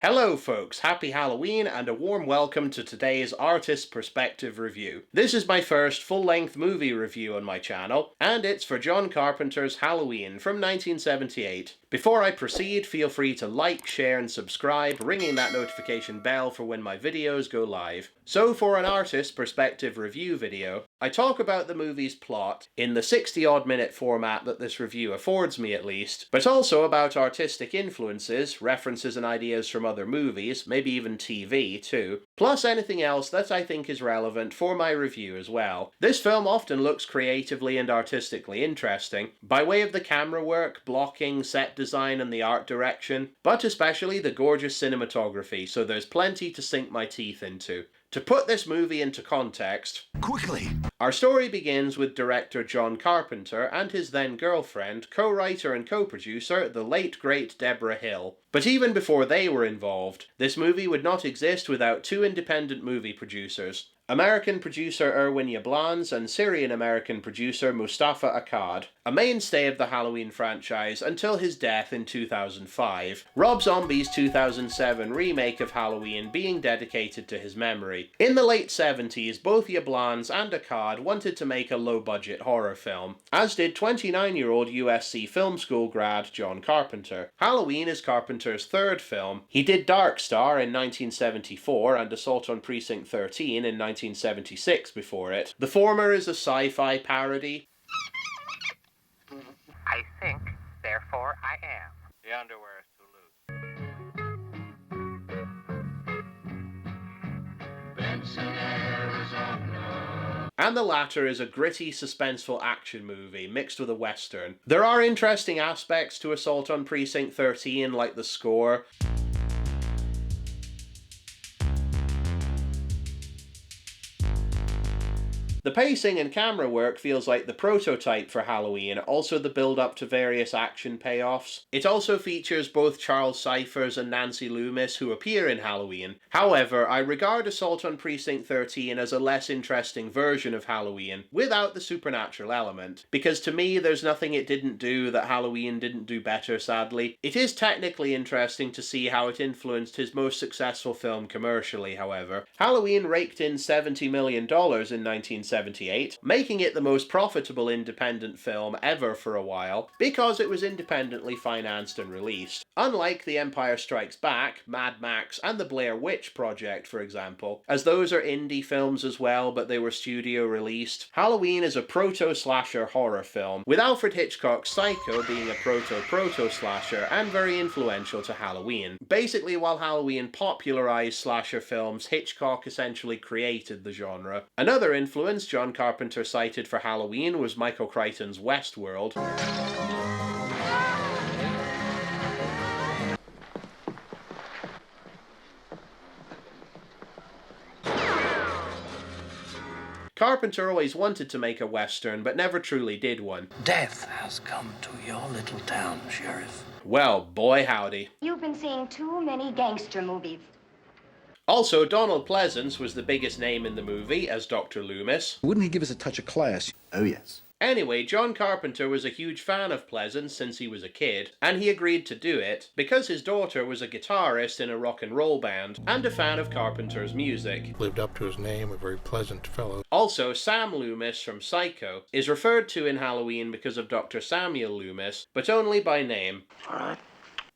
Hello folks, happy Halloween and a warm welcome to today's Artist Perspective review. This is my first full-length movie review on my channel, and it's for John Carpenter's Halloween from 1978. Before I proceed, feel free to like, share and subscribe, ringing that notification bell for when my videos go live. So for an Artist Perspective review video, I talk about the movie's plot in the 60-odd minute format that this review affords me at least, but also about artistic influences, references and ideas from other movies, maybe even TV too, plus anything else that I think is relevant for my review as well. This film often looks creatively and artistically interesting, by way of the camera work, blocking, set design and the art direction, but especially the gorgeous cinematography, so there's plenty to sink my teeth into. To put this movie into context, quickly, our story begins with director John Carpenter and his then girlfriend, co-writer and co-producer, the late great Deborah Hill. But even before they were involved, this movie would not exist without two independent movie producers, American producer Irwin Yablans and Syrian-American producer Mustafa Akkad, a mainstay of the Halloween franchise until his death in 2005, Rob Zombie's 2007 remake of Halloween being dedicated to his memory. In the late 70s, both Yablans and Akkad wanted to make a low-budget horror film, as did 29-year-old USC film school grad John Carpenter. Halloween is Carpenter's third film. He did Dark Star in 1974 and Assault on Precinct 13 in 1976 before it. The former is a sci-fi parody. I think, therefore I am. The underwear is too loose. Benson, Arizona. And the latter is a gritty, suspenseful action movie mixed with a western. There are interesting aspects to Assault on Precinct 13, like the score. The pacing and camera work feels like the prototype for Halloween, also the build-up to various action payoffs. It also features both Charles Cyphers and Nancy Loomis, who appear in Halloween. However, I regard Assault on Precinct 13 as a less interesting version of Halloween, without the supernatural element, because to me there's nothing it didn't do that Halloween didn't do better, sadly. It is technically interesting to see how it influenced his most successful film commercially, however. Halloween raked in $70 million in 1978, making it the most profitable independent film ever for a while, because it was independently financed and released. Unlike The Empire Strikes Back, Mad Max, and The Blair Witch Project, for example, as those are indie films as well, but they were studio released, Halloween is a proto-slasher horror film, with Alfred Hitchcock's Psycho being a proto-slasher and very influential to Halloween. Basically, while Halloween popularized slasher films, Hitchcock essentially created the genre. Another influence John Carpenter cited for Halloween was Michael Crichton's Westworld. Carpenter always wanted to make a western, but never truly did one. Death has come to your little town, Sheriff. Well, boy howdy. You've been seeing too many gangster movies. Also, Donald Pleasence was the biggest name in the movie as Dr. Loomis. Wouldn't he give us a touch of class? Oh, yes. Anyway, John Carpenter was a huge fan of Pleasence since he was a kid, and he agreed to do it because his daughter was a guitarist in a rock and roll band and a fan of Carpenter's music. Lived up to his name, a very pleasant fellow. Also, Sam Loomis from Psycho is referred to in Halloween because of Dr. Samuel Loomis, but only by name. All right.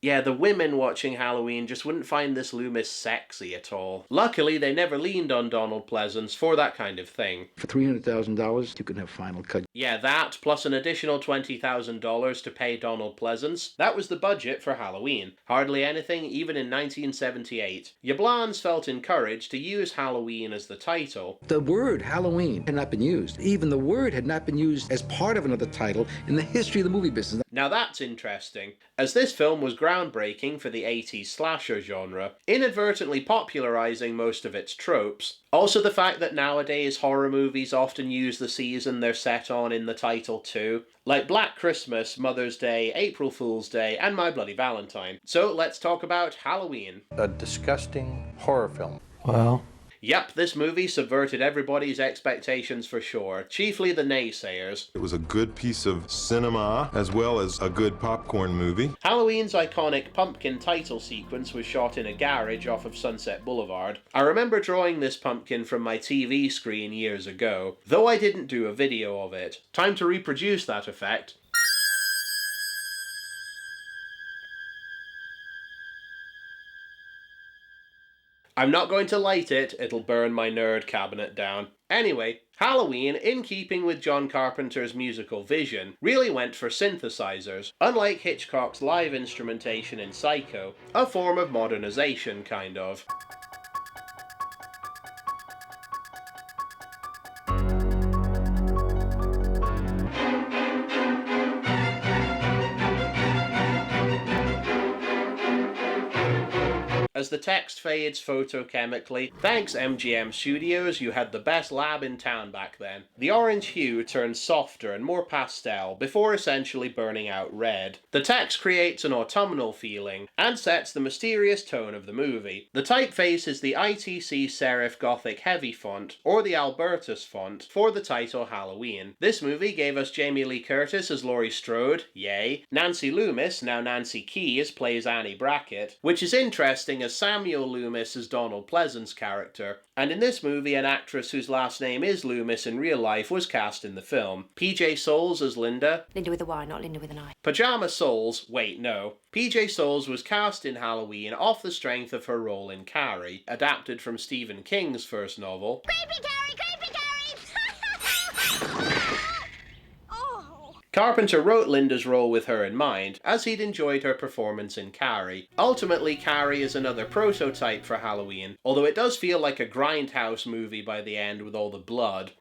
Yeah, the women watching Halloween just wouldn't find this Loomis sexy at all. Luckily, they never leaned on Donald Pleasence for that kind of thing. For $300,000, you can have Final Cut. Yeah, that, plus an additional $20,000 to pay Donald Pleasence. That was the budget for Halloween. Hardly anything, even in 1978. Yablans felt encouraged to use Halloween as the title. The word Halloween had not been used. Even the word had not been used as part of another title in the history of the movie business. Now that's interesting, as this film was groundbreaking for the 80s slasher genre, inadvertently popularizing most of its tropes. Also the fact that nowadays horror movies often use the season they're set on in the title too, like Black Christmas, Mother's Day, April Fool's Day, and My Bloody Valentine. So let's talk about Halloween. A disgusting horror film. Well, Yep, this movie subverted everybody's expectations for sure, chiefly the naysayers. It was a good piece of cinema as well as a good popcorn movie. Halloween's iconic pumpkin title sequence was shot in a garage off of Sunset Boulevard. I remember drawing this pumpkin from my TV screen years ago, though I didn't do a video of it. Time to reproduce that effect. I'm not going to light it, it'll burn my nerd cabinet down. Anyway, Halloween, in keeping with John Carpenter's musical vision, really went for synthesizers, unlike Hitchcock's live instrumentation in Psycho, a form of modernization, kind of. As the text fades photochemically, thanks MGM Studios, you had the best lab in town back then. The orange hue turns softer and more pastel before essentially burning out red. The text creates an autumnal feeling and sets the mysterious tone of the movie. The typeface is the ITC Serif Gothic Heavy font, or the Albertus font, for the title Halloween. This movie gave us Jamie Lee Curtis as Laurie Strode, yay. Nancy Loomis, now Nancy Keys, plays Annie Brackett, which is interesting as Samuel Loomis as Donald Pleasant's character, and in this movie an actress whose last name is Loomis in real life was cast in the film. PJ Souls as Linda. Linda with a Y, not Linda with an I. Pajama Souls, wait no. PJ Souls was cast in Halloween off the strength of her role in Carrie, adapted from Stephen King's first novel. Creepy Carrie! Creepy Carrie! Carpenter wrote Linda's role with her in mind, as he'd enjoyed her performance in Carrie. Ultimately, Carrie is another prototype for Halloween, although it does feel like a grindhouse movie by the end with all the blood.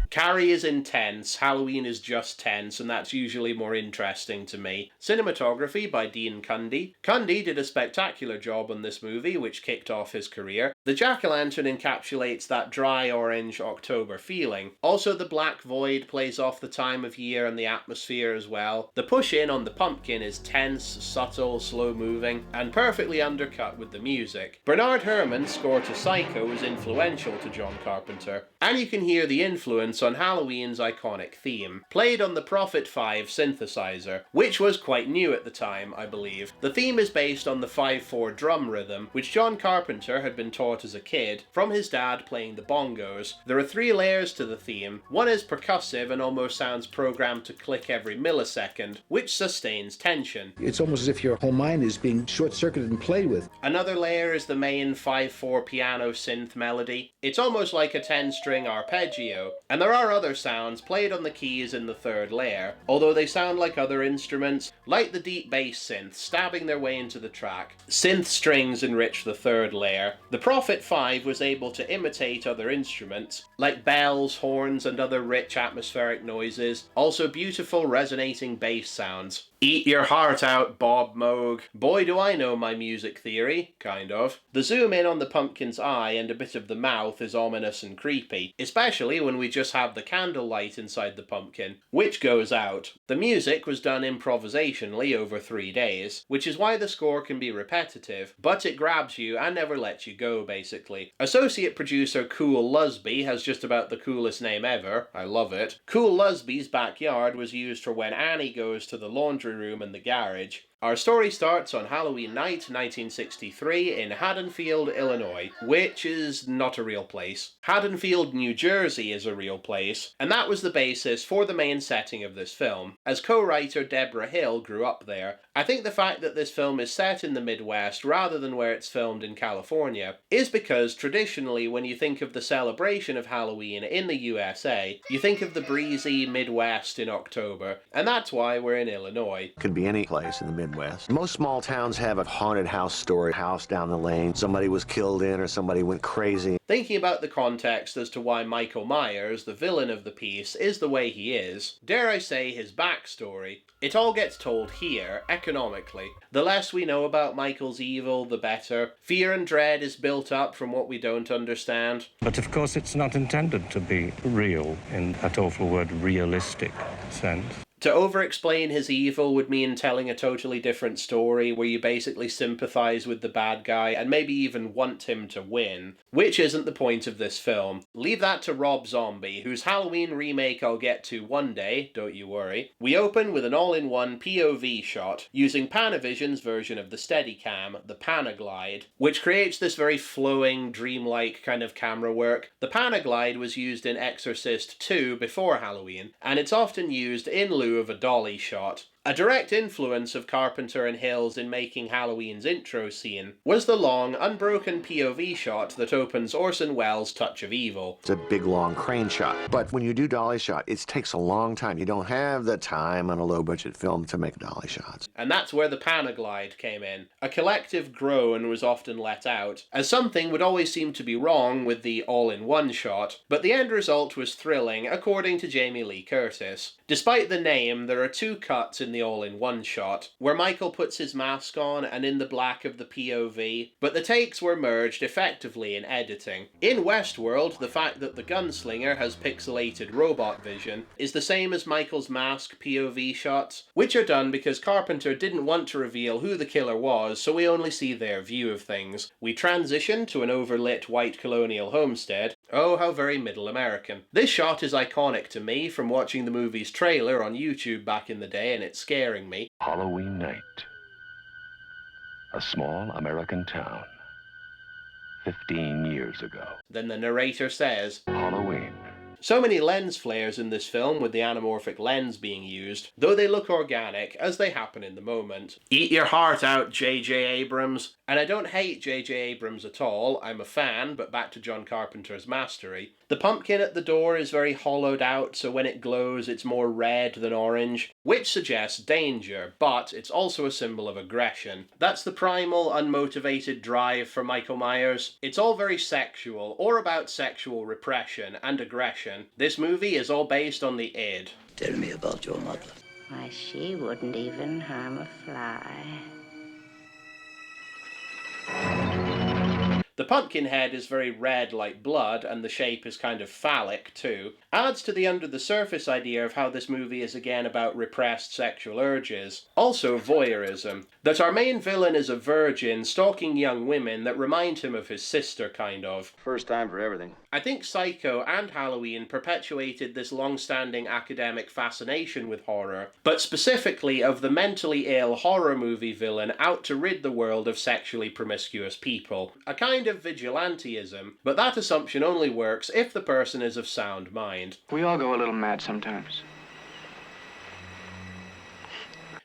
Carrie is intense, Halloween is just tense, and that's usually more interesting to me. Cinematography by Dean Cundy. Cundy did a spectacular job on this movie, which kicked off his career. The jack-o'-lantern encapsulates that dry orange October feeling. Also, the black void plays off the time of year and the atmosphere as well. The push-in on the pumpkin is tense, subtle, slow-moving, and perfectly undercut with the music. Bernard Herrmann's score to Psycho was influential to John Carpenter, and you can hear the influence on Halloween's iconic theme, played on the Prophet 5 synthesizer, which was quite new at the time, I believe. The theme is based on the 5/4 drum rhythm, which John Carpenter had been taught as a kid from his dad playing the bongos. There are 3 layers to the theme. One is percussive and almost sounds programmed to click every millisecond, which sustains tension. It's almost as if your whole mind is being short-circuited and played with. Another layer is the main 5/4 piano synth melody. It's almost like a 10-string arpeggio, and there are other sounds played on the keys in the 3rd layer, although they sound like other instruments, like the deep bass synths stabbing their way into the track. Synth strings enrich the 3rd layer. The Prophet 5 was able to imitate other instruments, like bells, horns, and other rich atmospheric noises, also beautiful resonating bass sounds. Eat your heart out, Bob Moog. Boy, do I know my music theory, kind of. The zoom in on the pumpkin's eye and a bit of the mouth is ominous and creepy, especially when we just have the candlelight inside the pumpkin, which goes out. The music was done improvisationally over 3 days, which is why the score can be repetitive, but it grabs you and never lets you go, basically. Associate producer Cool Lusby has just about the coolest name ever. I love it. Cool Lusby's backyard was used for when Annie goes to the laundry room in the garage. Our story starts on Halloween night, 1963, in Haddonfield, Illinois, which is not a real place. Haddonfield, New Jersey is a real place, and that was the basis for the main setting of this film, as co-writer Deborah Hill grew up there. I think the fact that this film is set in the Midwest rather than where it's filmed in California is because traditionally when you think of the celebration of Halloween in the USA, you think of the breezy Midwest in October, and that's why we're in Illinois. Could be any place in the Midwest. Midwest. Most small towns have a haunted house story, house down the lane, somebody was killed in or somebody went crazy. Thinking about the context as to why Michael Myers, the villain of the piece, is the way he is, dare I say his backstory, it all gets told here, economically. The less we know about Michael's evil, the better. Fear and dread is built up from what we don't understand. But of course it's not intended to be real in that awful word realistic sense. To over-explain his evil would mean telling a totally different story where you basically sympathize with the bad guy and maybe even want him to win, which isn't the point of this film. Leave that to Rob Zombie, whose Halloween remake I'll get to one day, don't you worry. We open with an all-in-one POV shot, using Panavision's version of the Steadicam, the Panaglide, which creates this very flowing, dreamlike kind of camera work. The Panaglide was used in Exorcist 2 before Halloween, and it's often used in lieu of a dolly shot. A direct influence of Carpenter and Hills in making Halloween's intro scene was the long, unbroken POV shot that opens Orson Welles' Touch of Evil. It's a big, long crane shot. But when you do dolly shot, it takes a long time. You don't have the time on a low-budget film to make dolly shots. And that's where the Panaglide came in. A collective groan was often let out, as something would always seem to be wrong with the all-in-one shot, but the end result was thrilling, according to Jamie Lee Curtis. Despite the name, there are two cuts in the all-in-one shot, where Michael puts his mask on and in the black of the POV, but the takes were merged effectively in editing. In Westworld, the fact that the gunslinger has pixelated robot vision is the same as Michael's mask POV shots, which are done because Carpenter didn't want to reveal who the killer was, so we only see their view of things. We transition to an overlit white colonial homestead. Oh, how very middle American. This shot is iconic to me from watching the movie's trailer on YouTube back in the day, and it's scaring me. Halloween night. A small American town. 15 years ago. Then the narrator says, Halloween. So many lens flares in this film with the anamorphic lens being used, though they look organic as they happen in the moment. Eat your heart out, J.J. Abrams. And I don't hate J.J. Abrams at all, I'm a fan, but back to John Carpenter's mastery. The pumpkin at the door is very hollowed out, so when it glows it's more red than orange, which suggests danger, but it's also a symbol of aggression. That's the primal, unmotivated drive for Michael Myers. It's all very sexual, or about sexual repression and aggression. This movie is all based on the id. Tell me about your mother. Why, she wouldn't even harm a fly. The pumpkin head is very red like blood, and the shape is kind of phallic too. Adds to the under-the-surface idea of how this movie is again about repressed sexual urges. Also voyeurism. That our main villain is a virgin stalking young women that remind him of his sister, kind of. First time for everything. I think Psycho and Halloween perpetuated this long-standing academic fascination with horror, but specifically of the mentally ill horror movie villain out to rid the world of sexually promiscuous people. A kind of vigilantism, but that assumption only works if the person is of sound mind. We all go a little mad sometimes.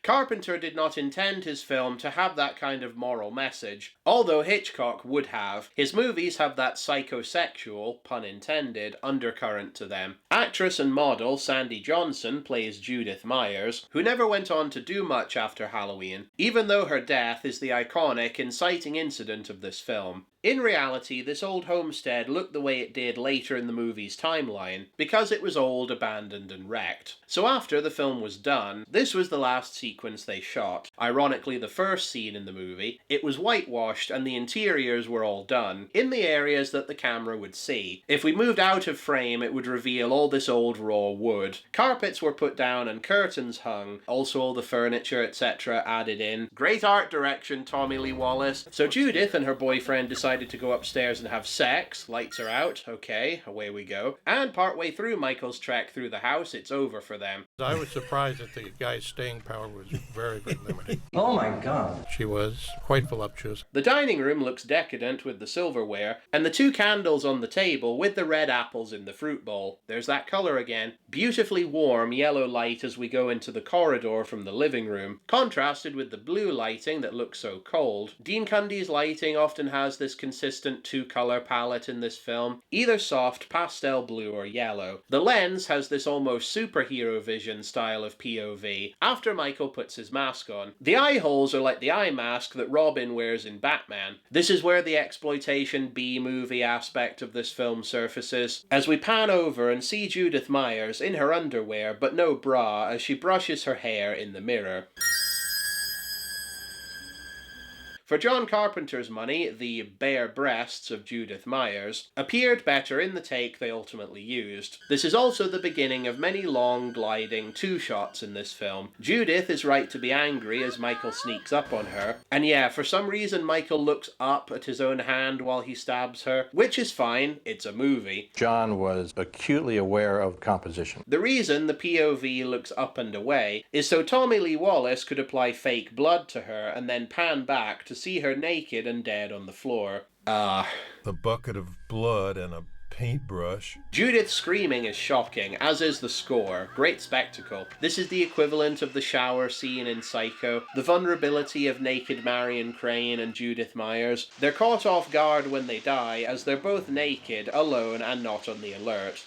Carpenter did not intend his film to have that kind of moral message, although Hitchcock would have. His movies have that psychosexual, pun intended, undercurrent to them. Actress and model Sandy Johnson plays Judith Myers, who never went on to do much after Halloween, even though her death is the iconic, inciting incident of this film. In reality, this old homestead looked the way it did later in the movie's timeline, because it was old, abandoned, and wrecked. So after the film was done, this was the last sequence they shot. Ironically, the first scene in the movie. It was whitewashed and the interiors were all done, in the areas that the camera would see. If we moved out of frame, it would reveal all this old raw wood. Carpets were put down and curtains hung, also all the furniture, etc. added in. Great art direction, Tommy Lee Wallace. So Judith and her boyfriend decided to go upstairs and have sex. Lights are out. Okay, away we go. And partway through Michael's trek through the house, it's over for them. I was surprised that the guy's staying power was very, very limited. Oh my God. She was quite voluptuous. The dining room looks decadent with the silverware, and the two candles on the table with the red apples in the fruit bowl. There's that colour again. Beautifully warm yellow light as we go into the corridor from the living room, contrasted with the blue lighting that looks so cold. Dean Cundy's lighting often has this consistent two-color palette in this film, either soft, pastel blue or yellow. The lens has this almost superhero vision style of POV after Michael puts his mask on. The eye holes are like the eye mask that Robin wears in Batman. This is where the exploitation B-movie aspect of this film surfaces, as we pan over and see Judith Myers in her underwear but no bra as she brushes her hair in the mirror. For John Carpenter's money, the bare breasts of Judith Myers appeared better in the take they ultimately used. This is also the beginning of many long, gliding two-shots in this film. Judith is right to be angry as Michael sneaks up on her, and yeah, for some reason Michael looks up at his own hand while he stabs her, which is fine, it's a movie. John was acutely aware of composition. The reason the POV looks up and away is so Tommy Lee Wallace could apply fake blood to her and then pan back to see her naked and dead on the floor. The bucket of blood and a paintbrush. Judith screaming is shocking, as is the score. Great spectacle. This is the equivalent of the shower scene in Psycho, the vulnerability of naked Marion Crane and Judith Myers. They're caught off guard when they die, as they're both naked, alone, and not on the alert.